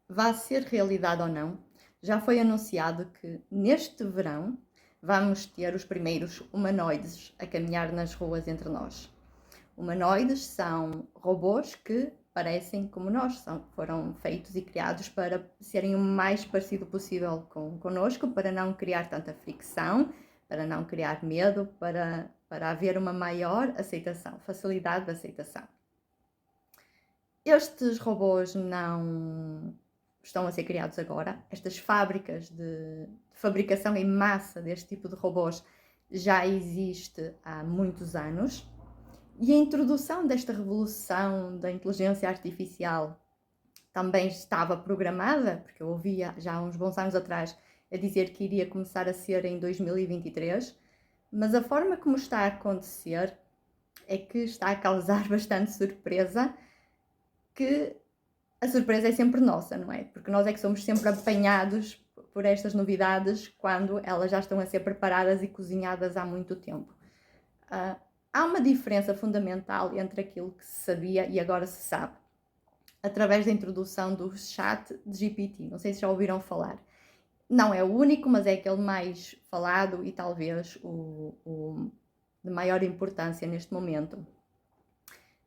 Vá ser realidade ou não, já foi anunciado que neste verão vamos ter os primeiros humanoides a caminhar nas ruas entre nós. Humanoides são robôs que parecem como nós, foram feitos e criados para serem o mais parecido possível connosco, para não criar tanta fricção, para não criar medo, para haver uma maior aceitação, facilidade de aceitação. Estes robôs não estão a ser criados agora. Estas fábricas de fabricação em massa deste tipo de robôs já existe há muitos anos. E a introdução desta revolução da inteligência artificial também estava programada, porque eu ouvia já há uns bons anos atrás a dizer que iria começar a ser em 2023, mas a forma como está a acontecer é que está a causar bastante surpresa, que a surpresa é sempre nossa, não é? Porque nós é que somos sempre apanhados por estas novidades quando elas já estão a ser preparadas e cozinhadas há muito tempo. Há uma diferença fundamental entre aquilo que se sabia e agora se sabe, através da introdução do chat de GPT. Não sei se já ouviram falar. Não é o único, mas é aquele mais falado e talvez o de maior importância neste momento.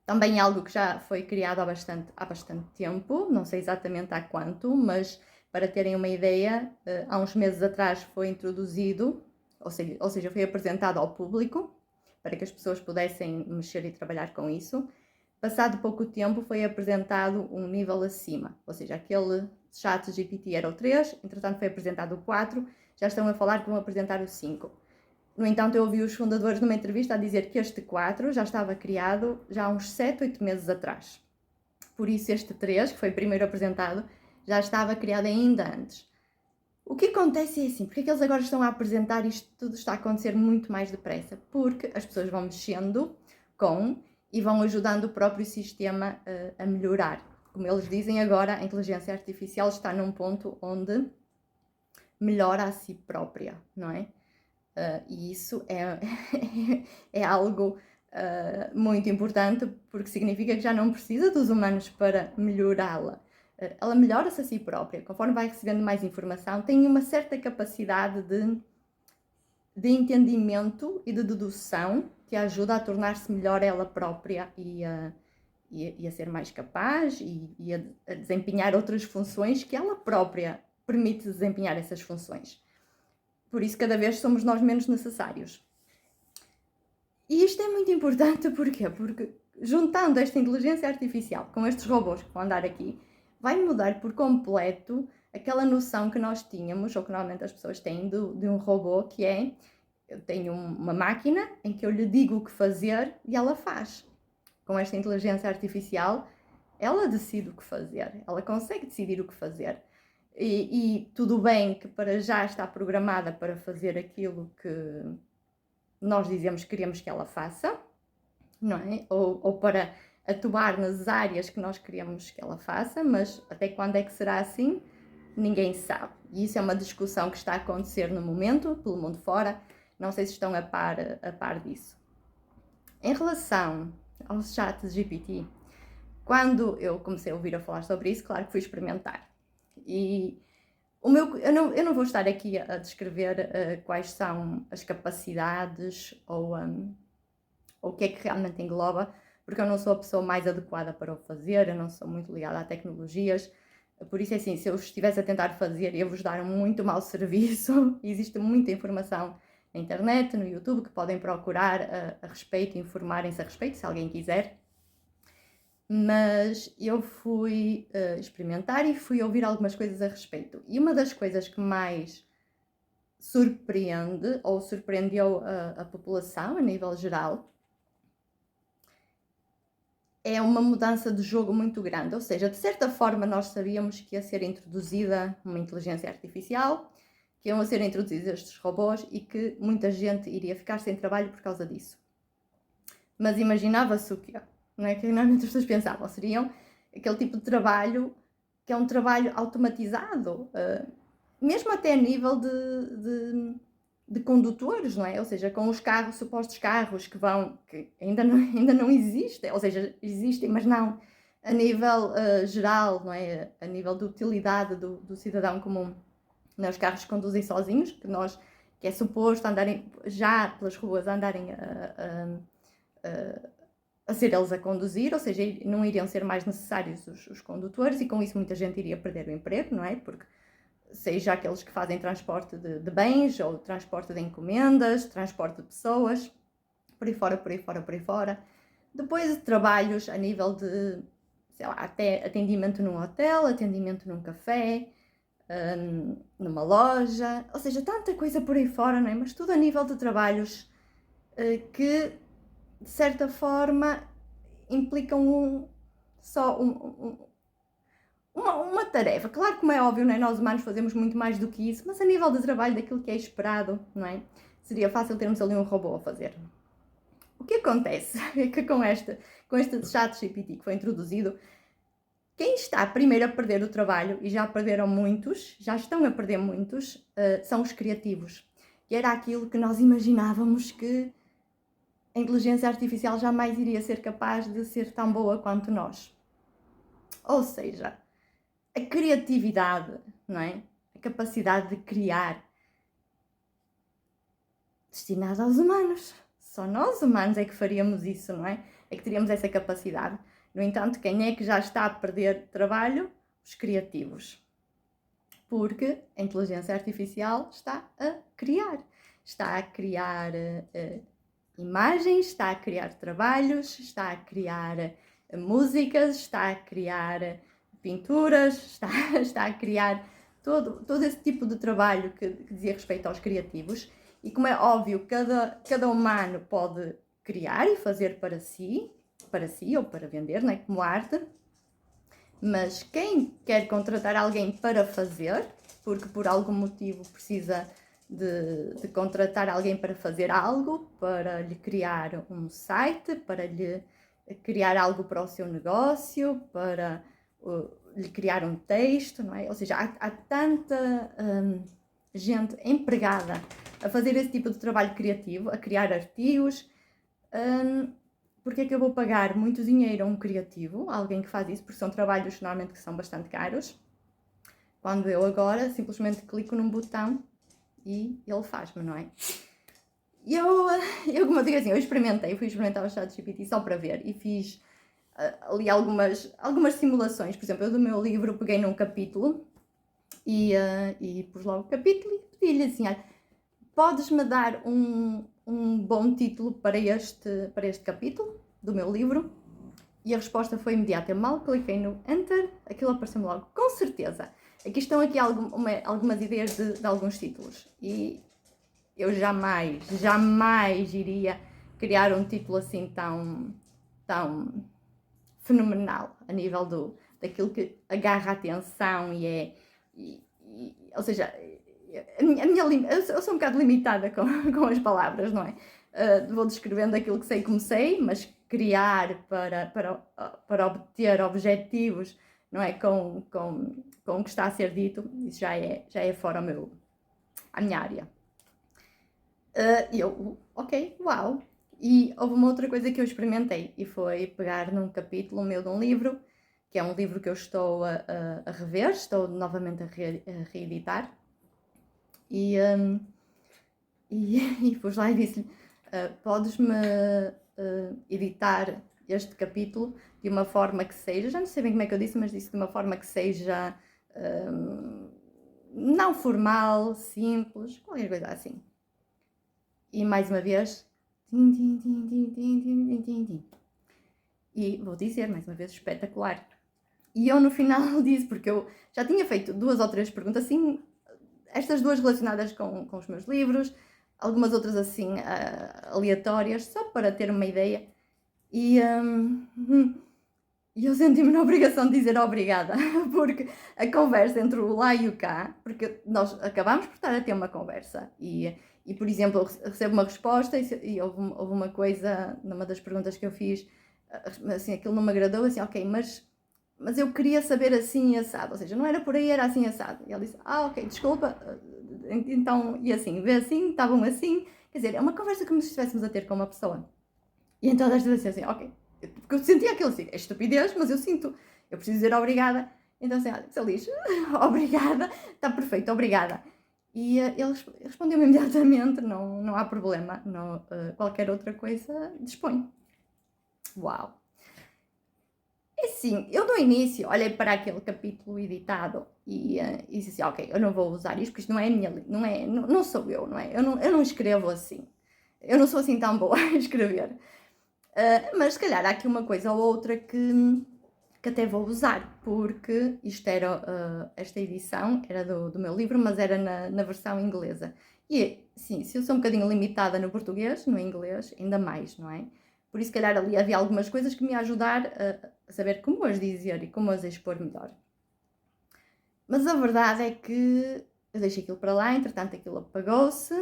Também é algo que já foi criado há bastante tempo, não sei exatamente há quanto, mas para terem uma ideia, há uns meses atrás foi introduzido, ou seja, foi apresentado ao público, para que as pessoas pudessem mexer e trabalhar com isso. Passado pouco tempo foi apresentado um nível acima, ou seja, aquele chat GPT era o 3, entretanto foi apresentado o 4, já estão a falar que vão apresentar o 5. No entanto, eu ouvi os fundadores numa entrevista a dizer que este 4 já estava criado já há uns 7, 8 meses atrás. Por isso este 3, que foi primeiro apresentado, já estava criado ainda antes. O que acontece é assim, porque é que eles agora estão a apresentar isto tudo está a acontecer muito mais depressa? Porque as pessoas vão mexendo com e vão ajudando o próprio sistema a melhorar. Como eles dizem agora, a inteligência artificial está num ponto onde melhora a si própria, não é? E isso é algo muito importante, porque significa que já não precisa dos humanos para melhorá-la. Ela melhora-se a si própria, conforme vai recebendo mais informação, tem uma certa capacidade de entendimento e de dedução que a ajuda a tornar-se melhor ela própria e a ser mais capaz e a desempenhar outras funções que ela própria permite desempenhar essas funções. Por isso, cada vez somos nós menos necessários. E isto é muito importante, porquê? Porque juntando esta inteligência artificial com estes robôs que vão andar aqui, vai mudar por completo aquela noção que nós tínhamos, ou que normalmente as pessoas têm, de um robô, que é, eu tenho uma máquina em que eu lhe digo o que fazer e ela faz. Com esta inteligência artificial, ela decide o que fazer, ela consegue decidir o que fazer. E tudo bem que para já está programada para fazer aquilo que nós dizemos que queremos que ela faça, não é? Ou para atuar nas áreas que nós queremos que ela faça, mas até quando é que será assim? Ninguém sabe. E isso é uma discussão que está a acontecer no momento, pelo mundo fora. Não sei se estão a par disso. Em relação aos chats GPT, quando eu comecei a ouvir a falar sobre isso, claro que fui experimentar. E eu não vou estar aqui a descrever quais são as capacidades ou o que é que realmente engloba, porque eu não sou a pessoa mais adequada para o fazer, eu não sou muito ligada a tecnologias. Por isso é assim, se eu estivesse a tentar fazer, ia vos dar um muito mau serviço. Existe muita informação na internet, no YouTube, que podem procurar a respeito, informarem-se a respeito, se alguém quiser. Mas eu fui experimentar e fui ouvir algumas coisas a respeito. E uma das coisas que mais surpreende, ou surpreendeu a população a nível geral, é uma mudança de jogo muito grande. Ou seja, de certa forma nós sabíamos que ia ser introduzida uma inteligência artificial, que iam ser introduzidos estes robôs e que muita gente iria ficar sem trabalho por causa disso. Mas imaginava-se o quê? Não é que normalmente as pessoas pensavam, seriam aquele tipo de trabalho que é um trabalho automatizado, mesmo até a nível de condutores, não é? Ou seja, com os carros, supostos carros que ainda não existem, ou seja, existem, mas não a nível geral, não é? A nível de utilidade do cidadão comum, né? Os carros conduzem sozinhos, que é suposto andarem já pelas ruas, andarem a ser eles a conduzir, ou seja, não iriam ser mais necessários os condutores, e com isso muita gente iria perder o emprego, não é? Porque seja aqueles que fazem transporte de bens, ou transporte de encomendas, transporte de pessoas, por aí fora, por aí fora, por aí fora. Depois de trabalhos a nível de, sei lá, até atendimento num hotel, atendimento num café, numa loja, ou seja, tanta coisa por aí fora, não é? Mas tudo a nível de trabalhos que, de certa forma, implicam uma tarefa. Claro que, como é óbvio, não é? Nós humanos fazemos muito mais do que isso, mas a nível de trabalho, daquilo que é esperado, não é? Seria fácil termos ali um robô a fazer. O que acontece é que com este chat GPT que foi introduzido, quem está primeiro a perder o trabalho, e já perderam muitos, já estão a perder muitos, são os criativos. E era aquilo que nós imaginávamos que a inteligência artificial jamais iria ser capaz de ser tão boa quanto nós. Ou seja, a criatividade, não é? A capacidade de criar, destinada aos humanos. Só nós humanos é que faríamos isso, não é? É que teríamos essa capacidade. No entanto, quem é que já está a perder trabalho? Os criativos. Porque a inteligência artificial está a criar. Está a criar imagens, está a criar trabalhos, está a criar músicas, está a criar pinturas, está a criar todo esse tipo de trabalho que dizia respeito aos criativos. E como é óbvio, cada humano pode criar e fazer para si ou para vender, não é? Como arte. Mas quem quer contratar alguém para fazer, porque por algum motivo precisa de contratar alguém para fazer algo, para lhe criar um site, para lhe criar algo para o seu negócio, para lhe criar um texto, não é? Ou seja, há tanta gente empregada a fazer esse tipo de trabalho criativo, a criar artigos. Porque é que eu vou pagar muito dinheiro a um criativo, a alguém que faz isso, porque são trabalhos normalmente que são bastante caros, quando eu agora simplesmente clico num botão e ele faz-me, não é? E como eu digo assim, fui experimentar o ChatGPT só para ver, e fiz ali algumas simulações. Por exemplo, eu do meu livro peguei num capítulo e pus logo o capítulo e pedi-lhe assim, olha, podes-me dar um bom título para este capítulo do meu livro? E a resposta foi imediata. Eu mal cliquei no Enter, aquilo apareceu-me logo. Com certeza. Aqui estão algumas ideias de alguns títulos. E eu jamais iria criar um título assim tão fenomenal a nível daquilo que agarra a atenção ou seja, eu sou um bocado limitada com as palavras, não é? Vou descrevendo aquilo que sei como sei, mas criar para obter objetivos, não é? Com o que está a ser dito, isso já é fora a minha área. Ok, uau! E houve uma outra coisa que eu experimentei, e foi pegar num capítulo meu de um livro, que é um livro que eu estou a rever, estou novamente a reeditar, e pus lá e disse-lhe, podes-me editar este capítulo de uma forma que seja, já não sei bem como é que eu disse, mas disse de uma forma que seja não formal, simples, qualquer coisa assim. E mais uma vez, e vou dizer, mais uma vez, espetacular. E eu no final disse, porque eu já tinha feito 2 ou 3 perguntas, assim, estas 2 relacionadas com os meus livros, algumas outras assim aleatórias, só para ter uma ideia. E eu senti-me na obrigação de dizer obrigada, porque a conversa entre o lá e o cá, porque nós acabámos por estar a ter uma conversa, e por exemplo, eu recebo uma resposta e houve uma coisa, numa das perguntas que eu fiz, assim, aquilo não me agradou, assim, ok, mas eu queria saber assim assado, ou seja, não era por aí, era assim assado. E ele disse, ok, desculpa, então, e assim, vê assim, estavam assim, quer dizer, é uma conversa como se estivéssemos a ter com uma pessoa. E então desta vez assim, ok, Porque eu sentia aquilo assim, é estupidez, mas eu sinto, eu preciso dizer obrigada. Então assim, olha, Salis, obrigada, está perfeito, obrigada. E ele respondeu-me imediatamente, não há problema, não, qualquer outra coisa dispõe. Uau! É sim, eu no início olhei para aquele capítulo editado e disse assim, ok, eu não vou usar isto, porque isto não é a minha, não sou eu, não é? Eu não escrevo assim. Eu não sou assim tão boa a escrever. Mas se calhar há aqui uma coisa ou outra que até vou usar, porque isto era, esta edição era do meu livro, mas era na versão inglesa. E sim, se eu sou um bocadinho limitada no português, no inglês, ainda mais, não é? Por isso, se calhar ali havia algumas coisas que me iam ajudar a saber como as dizer e como as expor melhor. Mas a verdade é que eu deixei aquilo para lá, entretanto aquilo apagou-se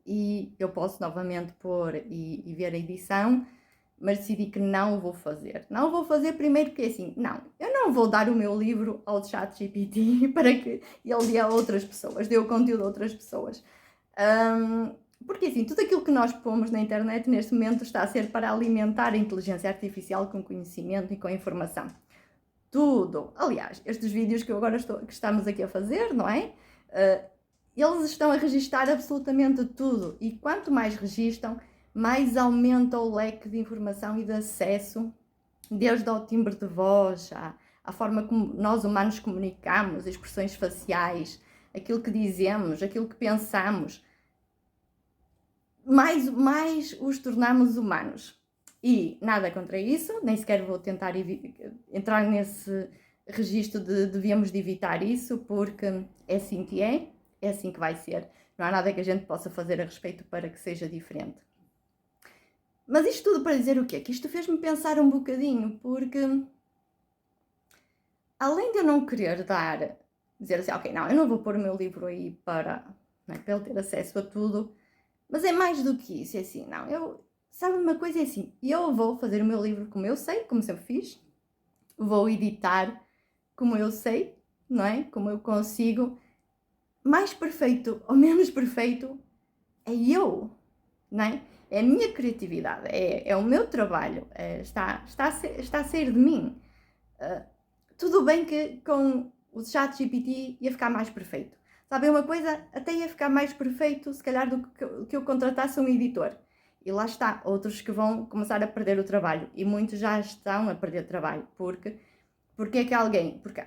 e eu posso novamente pôr e ver a edição, mas decidi que não o vou fazer. Não o vou fazer primeiro porque assim, não, eu não vou dar o meu livro ao ChatGPT para que ele dê a outras pessoas, dê o conteúdo a outras pessoas. Porque assim, tudo aquilo que nós pomos na internet neste momento está a ser para alimentar a inteligência artificial com conhecimento e com informação. Tudo. Aliás, estes vídeos que que estamos aqui a fazer, não é? Eles estão a registar absolutamente tudo. E quanto mais registam, mais aumenta o leque de informação e de acesso, desde ao timbre de voz, à forma como nós humanos comunicamos, expressões faciais, aquilo que dizemos, aquilo que pensamos. Mais os tornamos humanos. E nada contra isso, nem sequer vou tentar entrar nesse registro de devíamos de evitar isso, porque é assim que é assim que vai ser. Não há nada que a gente possa fazer a respeito para que seja diferente. Mas isto tudo para dizer o quê? Que isto fez-me pensar um bocadinho, porque além de eu não querer dizer assim, ok, não, eu não vou pôr o meu livro aí para ele ter acesso a tudo, mas é mais do que isso, é assim, não, sabe uma coisa, é assim, eu vou fazer o meu livro como eu sei, como sempre fiz, vou editar como eu sei, não é? Como eu consigo, mais perfeito ou menos perfeito, é eu, não é? É a minha criatividade, é o meu trabalho, está a sair de mim. Tudo bem que com o ChatGPT ia ficar mais perfeito. Sabem uma coisa? Até ia ficar mais perfeito, se calhar, do que eu contratasse um editor. E lá está, outros que vão começar a perder o trabalho. E muitos já estão a perder trabalho. Porque é que alguém... Porque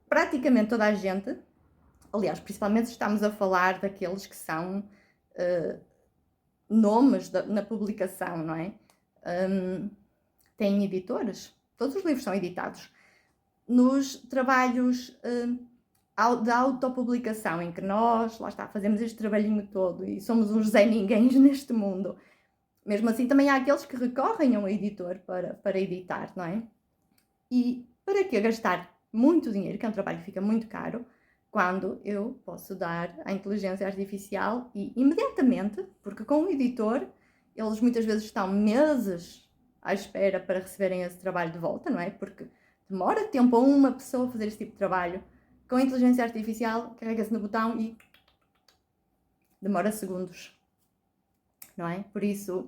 praticamente toda a gente, aliás, principalmente se estamos a falar daqueles que são nomes na publicação, não é? Têm editores. Todos os livros são editados. Nos trabalhos da autopublicação, em que nós, lá está, fazemos este trabalhinho todo e somos uns Zé Ninguéms neste mundo. Mesmo assim, também há aqueles que recorrem a um editor para editar, não é? E para que gastar muito dinheiro, que é um trabalho que fica muito caro, quando eu posso dar à inteligência artificial e imediatamente, porque com o editor, eles muitas vezes estão meses à espera para receberem esse trabalho de volta, não é? Porque demora tempo a uma pessoa fazer esse tipo de trabalho. Com a inteligência artificial, carrega-se no botão e demora segundos, não é? Por isso,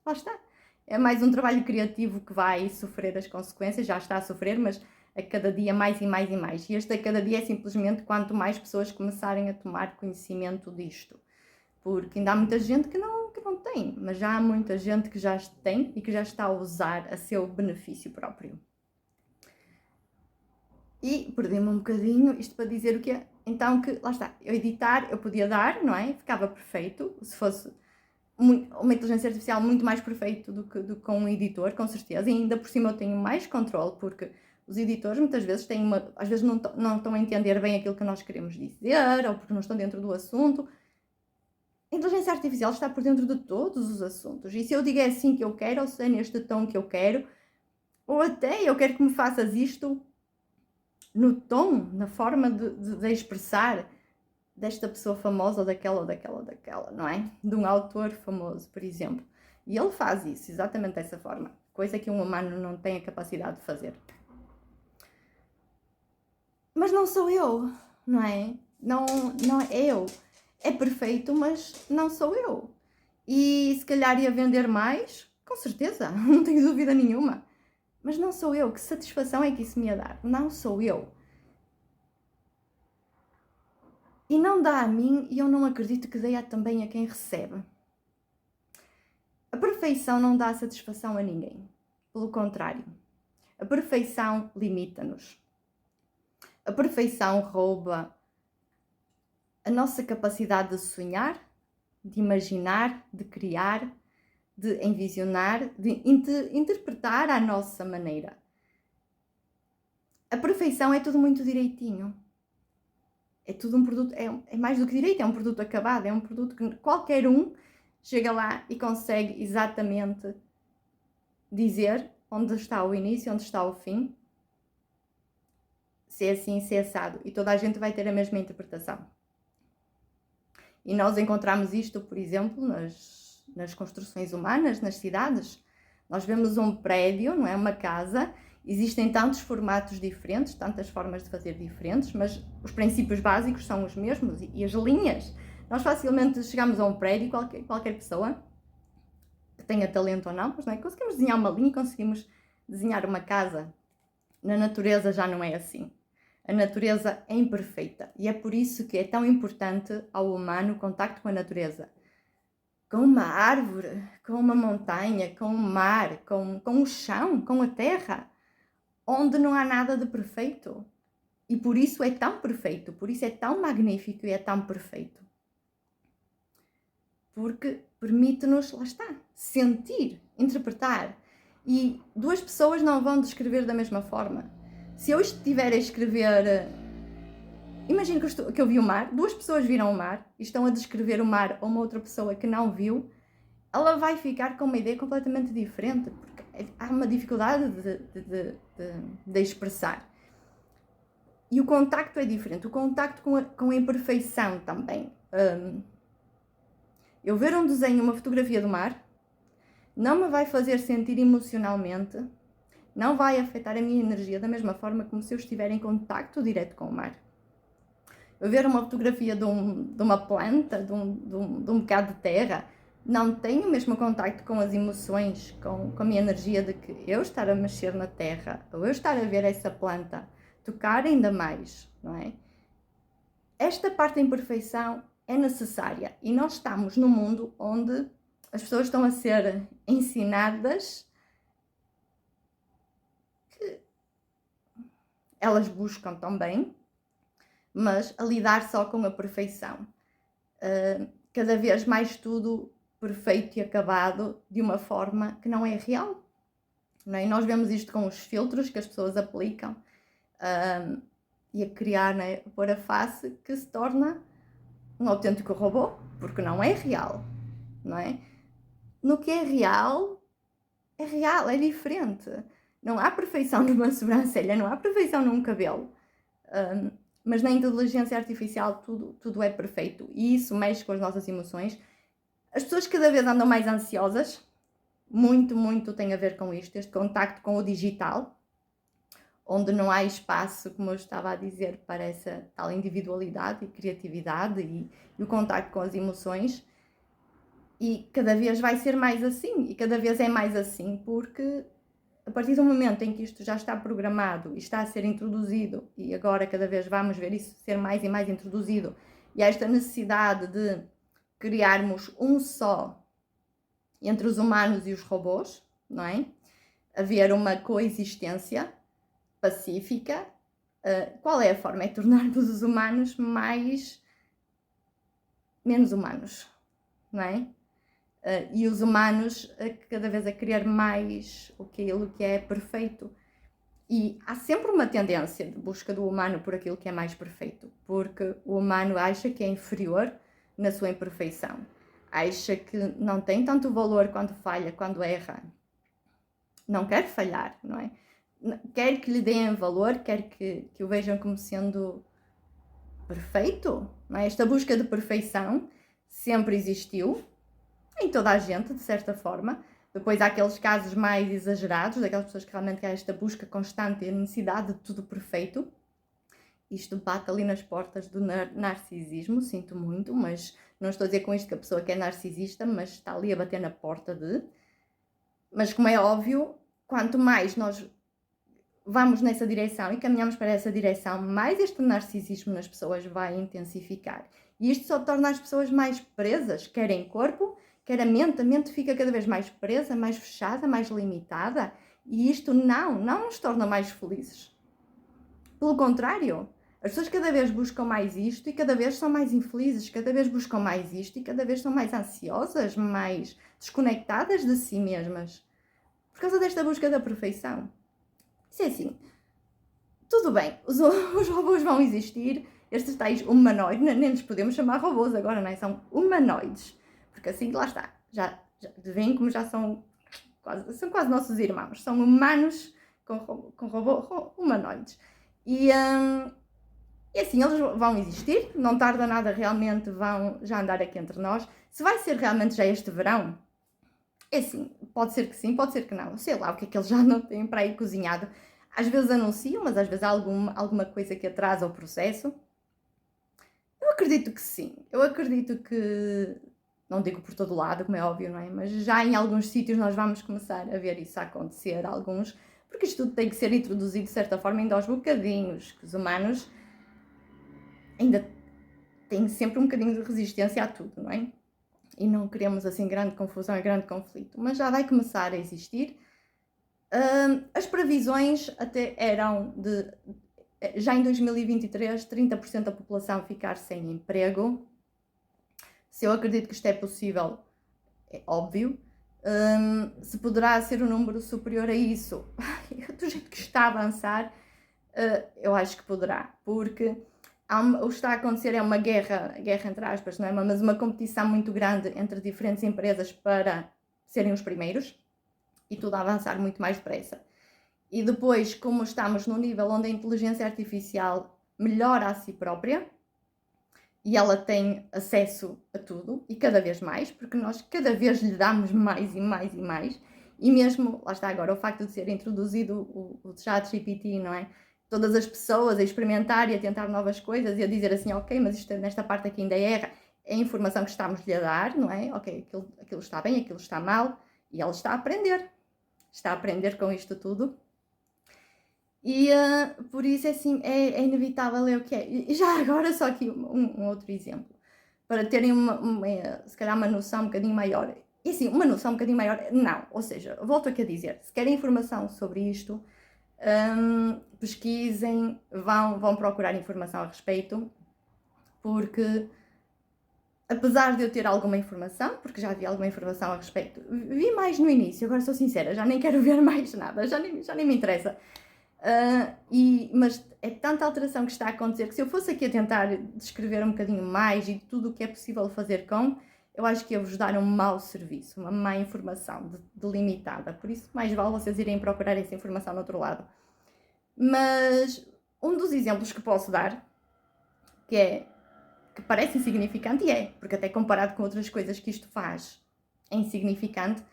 lá está. É mais um trabalho criativo que vai sofrer as consequências, já está a sofrer, mas a cada dia mais e mais e mais. E este a cada dia é simplesmente quanto mais pessoas começarem a tomar conhecimento disto. Porque ainda há muita gente que não tem, mas já há muita gente que já tem e que já está a usar a seu benefício próprio. E perdi-me um bocadinho, isto para dizer o quê? Então que, lá está, eu editar, eu podia dar, não é? Ficava perfeito, se fosse uma inteligência artificial muito mais perfeito do que com um editor, com certeza, e ainda por cima eu tenho mais controle, porque os editores muitas vezes às vezes não estão a entender bem aquilo que nós queremos dizer, ou porque não estão dentro do assunto. A inteligência artificial está por dentro de todos os assuntos, e se eu digo é assim que eu quero, ou se é neste tom que eu quero, ou até eu quero que me faças isto no tom, na forma de expressar desta pessoa famosa, ou daquela, não é? De um autor famoso, por exemplo. E ele faz isso, exatamente dessa forma, coisa que um humano não tem a capacidade de fazer. Mas não sou eu, não é? Não é eu. É perfeito, mas não sou eu. E se calhar ia vender mais, Com certeza, não tenho dúvida nenhuma. Mas não sou eu. Que satisfação é que isso me ia dar? Não sou eu. E não dá a mim, e eu não acredito que dê também a quem recebe. A perfeição não dá satisfação a ninguém. Pelo contrário, a perfeição limita-nos. A perfeição rouba a nossa capacidade de sonhar, de imaginar, de criar, de envisionar, de interpretar à nossa maneira. A perfeição é tudo muito direitinho. É tudo um produto, é mais do que direito, é um produto acabado, é um produto que qualquer um chega lá e consegue exatamente dizer onde está o início, onde está o fim, se é assim, se é assado, e toda a gente vai ter a mesma interpretação. E nós encontramos isto, por exemplo, nas construções humanas, nas cidades. Nós vemos um prédio, não é? Uma casa, existem tantos formatos diferentes, tantas formas de fazer diferentes, mas os princípios básicos são os mesmos e as linhas. Nós facilmente chegamos a um prédio, qualquer pessoa, que tenha talento ou não, mas não é? Conseguimos desenhar uma linha, conseguimos desenhar uma casa. Na natureza já não é assim. A natureza é imperfeita e é por isso que é tão importante ao humano o contacto com a natureza. Com uma árvore, com uma montanha, com o mar, com o chão, com a terra, onde não há nada de perfeito. E por isso é tão perfeito, por isso é tão magnífico e é tão perfeito. Porque permite-nos, lá está, sentir, interpretar. E duas pessoas não vão descrever da mesma forma. Se eu estiver a escrever... Imagino que eu vi o mar, duas pessoas viram o mar e estão a descrever o mar a uma outra pessoa que não viu, ela vai ficar com uma ideia completamente diferente, porque há uma dificuldade de expressar. E o contacto é diferente, o contacto com a imperfeição também. Eu ver um desenho, uma fotografia do mar, não me vai fazer sentir emocionalmente, não vai afetar a minha energia da mesma forma como se eu estiver em contacto direto com o mar. Eu ver uma fotografia de uma planta, de um bocado de terra, não tenho o mesmo contacto com as emoções, com a minha energia de que eu estar a mexer na terra, ou eu estar a ver essa planta, tocar ainda mais, não é? Esta parte da imperfeição é necessária e nós estamos num mundo onde as pessoas estão a ser ensinadas que elas buscam também, mas a lidar só com a perfeição. Cada vez mais tudo perfeito e acabado de uma forma que não é real. Não é? E nós vemos isto com os filtros que as pessoas aplicam e a criar, não é? A pôr a face, que se torna um autêntico robô, porque não é real, não é? No que é real, é diferente. Não há perfeição numa sobrancelha, não há perfeição num cabelo. Mas na inteligência artificial tudo é perfeito e isso mexe com as nossas emoções. As pessoas cada vez andam mais ansiosas, muito tem a ver com isto, este contacto com o digital, onde não há espaço, como eu estava a dizer, para essa tal individualidade e criatividade e o contacto com as emoções. E cada vez vai ser mais assim, e cada vez é mais assim, porque a partir do momento em que isto já está programado e está a ser introduzido, e agora cada vez vamos ver isso ser mais e mais introduzido, e há esta necessidade de criarmos um só entre os humanos e os robôs, não é? Haver uma coexistência pacífica. Qual é a forma? É tornarmos os humanos menos humanos, não é? E os humanos cada vez a querer mais aquilo que é perfeito. E há sempre uma tendência de busca do humano por aquilo que é mais perfeito, porque o humano acha que é inferior na sua imperfeição, acha que não tem tanto valor quando falha, quando erra, não quer falhar, não é? Quer que lhe deem valor, quer que o vejam como sendo perfeito, não é? Esta busca de perfeição sempre existiu em toda a gente, de certa forma. Depois há aqueles casos mais exagerados, daquelas pessoas que realmente têm esta busca constante e a necessidade de tudo perfeito. Isto bate ali nas portas do narcisismo, sinto muito, mas não estou a dizer com isto que a pessoa que é narcisista, mas está ali a bater na porta de... Mas como é óbvio, quanto mais nós vamos nessa direção e caminhamos para essa direção, mais este narcisismo nas pessoas vai intensificar. E isto só torna as pessoas mais presas, quer em corpo, quer a mente fica cada vez mais presa, mais fechada, mais limitada, e isto não nos torna mais felizes. Pelo contrário, as pessoas cada vez buscam mais isto e cada vez são mais infelizes, cada vez buscam mais isto e cada vez são mais ansiosas, mais desconectadas de si mesmas, por causa desta busca da perfeição. Isso é assim, tudo bem, os robôs vão existir, estes tais humanoides, nem lhes podemos chamar robôs agora, não é? São humanoides, porque assim, lá está, já veem como já são quase nossos irmãos, são humanos com humanoides. E assim, eles vão existir, não tarda nada, realmente vão já andar aqui entre nós. Se vai ser realmente já este verão, é assim, pode ser que sim, pode ser que não, sei lá o que é que eles já não têm para aí cozinhado. Às vezes anunciam, mas às vezes há alguma coisa que atrasa o processo. Eu acredito que sim, eu acredito que, não digo por todo lado, como é óbvio, não é? Mas já em alguns sítios nós vamos começar a ver isso acontecer, alguns, porque isto tudo tem que ser introduzido de certa forma ainda aos bocadinhos, que os humanos ainda têm sempre um bocadinho de resistência a tudo, não é? E não queremos assim grande confusão e grande conflito, mas já vai começar a existir. As previsões até eram de, já em 2023, 30% da população ficar sem emprego. Se eu acredito que isto é possível, é óbvio. Se poderá ser um número superior a isso, do jeito que está a avançar, eu acho que poderá, porque o que está a acontecer é uma guerra entre aspas, não é? Mas uma competição muito grande entre diferentes empresas para serem os primeiros e tudo a avançar muito mais depressa. E depois, como estamos no nível onde a inteligência artificial melhora a si própria e ela tem acesso a tudo, e cada vez mais, porque nós cada vez lhe damos mais e mais e mais, e mesmo, lá está agora, o facto de ser introduzido o ChatGPT, não é? Todas as pessoas a experimentar e a tentar novas coisas e a dizer assim, ok, mas isto nesta parte aqui ainda erra, é a informação que estamos-lhe a dar, não é? Ok, aquilo está bem, aquilo está mal, e ela está a aprender com isto tudo. E por isso assim, é inevitável, é o que é. E já agora só aqui um outro exemplo, para terem se calhar uma noção um bocadinho maior. E assim, uma noção um bocadinho maior, não, ou seja, volto aqui a dizer, se querem informação sobre isto, pesquisem, vão procurar informação a respeito, porque apesar de eu ter alguma informação, porque já vi alguma informação a respeito, vi mais no início, agora sou sincera, já nem quero ver mais nada, já nem me interessa. Mas é tanta alteração que está a acontecer que se eu fosse aqui a tentar descrever um bocadinho mais e tudo o que é possível fazer com, eu acho que ia-vos dar um mau serviço, uma má informação delimitada, por isso mais vale vocês irem procurar essa informação no outro lado. Mas um dos exemplos que posso dar, que parece insignificante, e é, porque até comparado com outras coisas que isto faz, é insignificante,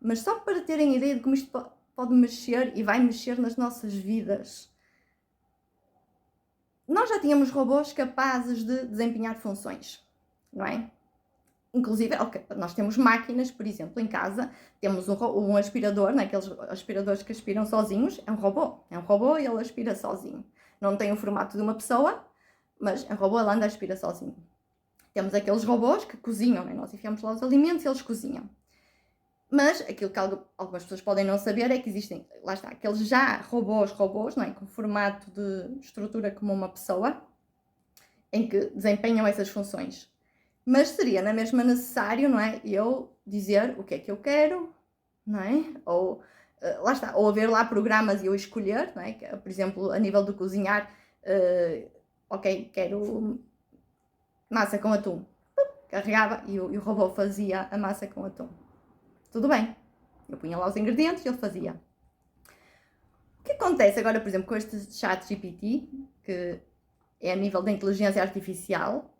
mas só para terem ideia de como isto pode mexer e vai mexer nas nossas vidas. Nós já tínhamos robôs capazes de desempenhar funções, não é? Inclusive, okay, nós temos máquinas, por exemplo, em casa, temos um aspirador, né? Aqueles aspiradores que aspiram sozinhos, é um robô e ele aspira sozinho. Não tem o formato de uma pessoa, mas é um robô, ele anda e aspira sozinho. Temos aqueles robôs que cozinham, né? Nós enfiamos lá os alimentos e eles cozinham. Mas aquilo que algumas pessoas podem não saber é que existem, lá está, aqueles já robôs, não é? Com formato de estrutura como uma pessoa, em que desempenham essas funções. Mas seria na mesma necessário, não é? Eu dizer o que é que eu quero, não é? Ou, lá está, ou haver lá programas e eu escolher, não é? Por exemplo, a nível do cozinhar, ok, quero massa com atum. Carregava e o robô fazia a massa com atum. Tudo bem. Eu punha lá os ingredientes e ele fazia. O que acontece agora, por exemplo, com este ChatGPT, que é a nível da inteligência artificial,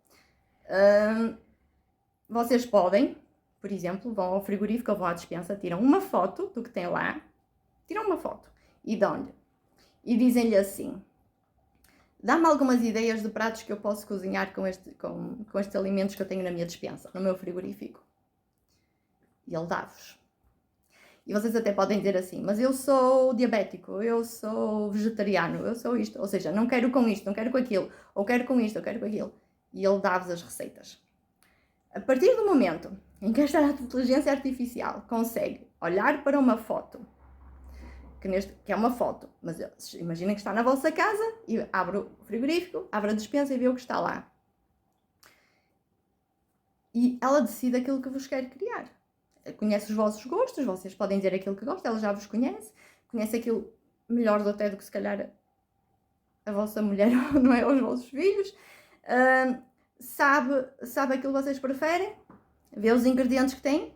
vocês podem, por exemplo, vão ao frigorífico ou vão à despensa, tiram uma foto do que tem lá, tiram uma foto e dão-lhe. E dizem-lhe assim, dá-me algumas ideias de pratos que eu posso cozinhar com estes alimentos que eu tenho na minha despensa, no meu frigorífico. E ele dá-vos. E vocês até podem dizer assim, mas eu sou diabético, eu sou vegetariano, eu sou isto. Ou seja, não quero com isto, não quero com aquilo, ou quero com isto, ou quero com aquilo. E ele dá-vos as receitas. A partir do momento em que esta inteligência artificial consegue olhar para uma foto, que é uma foto, mas imaginem que está na vossa casa e abre o frigorífico, abre a despensa e vê o que está lá. E ela decide aquilo que vos quer criar. Conhece os vossos gostos, vocês podem dizer aquilo que gostam, ela já vos conhece aquilo melhor até do que se calhar a vossa mulher, não é? Ou os vossos filhos. Sabe aquilo que vocês preferem, vê os ingredientes que têm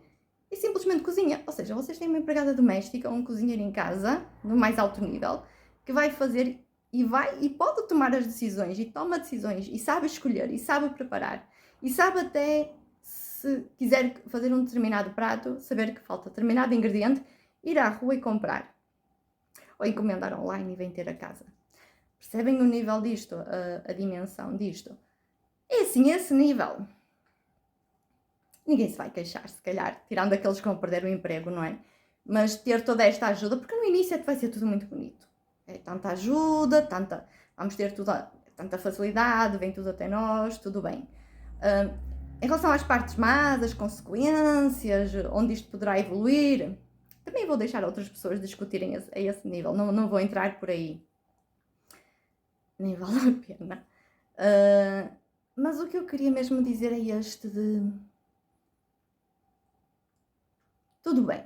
e simplesmente cozinha. Ou seja, vocês têm uma empregada doméstica ou um cozinheiro em casa, no mais alto nível, que vai fazer e pode tomar as decisões e toma decisões e sabe escolher e sabe preparar e sabe até, se quiser fazer um determinado prato, saber que falta determinado ingrediente, ir à rua e comprar. Ou encomendar online e vem ter a casa. Percebem o nível disto, a dimensão disto? É assim, esse nível. Ninguém se vai queixar, se calhar, tirando aqueles que vão perder o emprego, não é? Mas ter toda esta ajuda, porque no início vai ser tudo muito bonito. É tanta ajuda, vamos ter tanta facilidade, vem tudo até nós, tudo bem. Em relação às partes más, as consequências, onde isto poderá evoluir, também vou deixar outras pessoas discutirem a esse nível, não vou entrar por aí. Nem vale a pena. Mas o que eu queria mesmo dizer é este de... Tudo bem.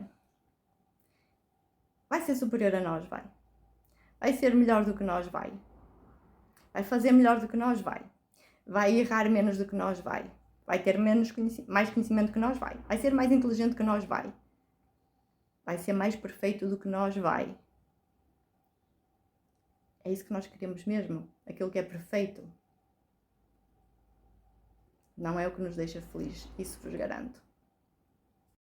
Vai ser superior a nós, vai. Vai ser melhor do que nós, vai. Vai fazer melhor do que nós, vai. Vai errar menos do que nós, vai. Vai ter mais conhecimento que nós, vai. Vai ser mais inteligente que nós, vai. Vai ser mais perfeito do que nós, vai. É isso que nós queremos mesmo? Aquilo que é perfeito? Não é o que nos deixa felizes, isso vos garanto.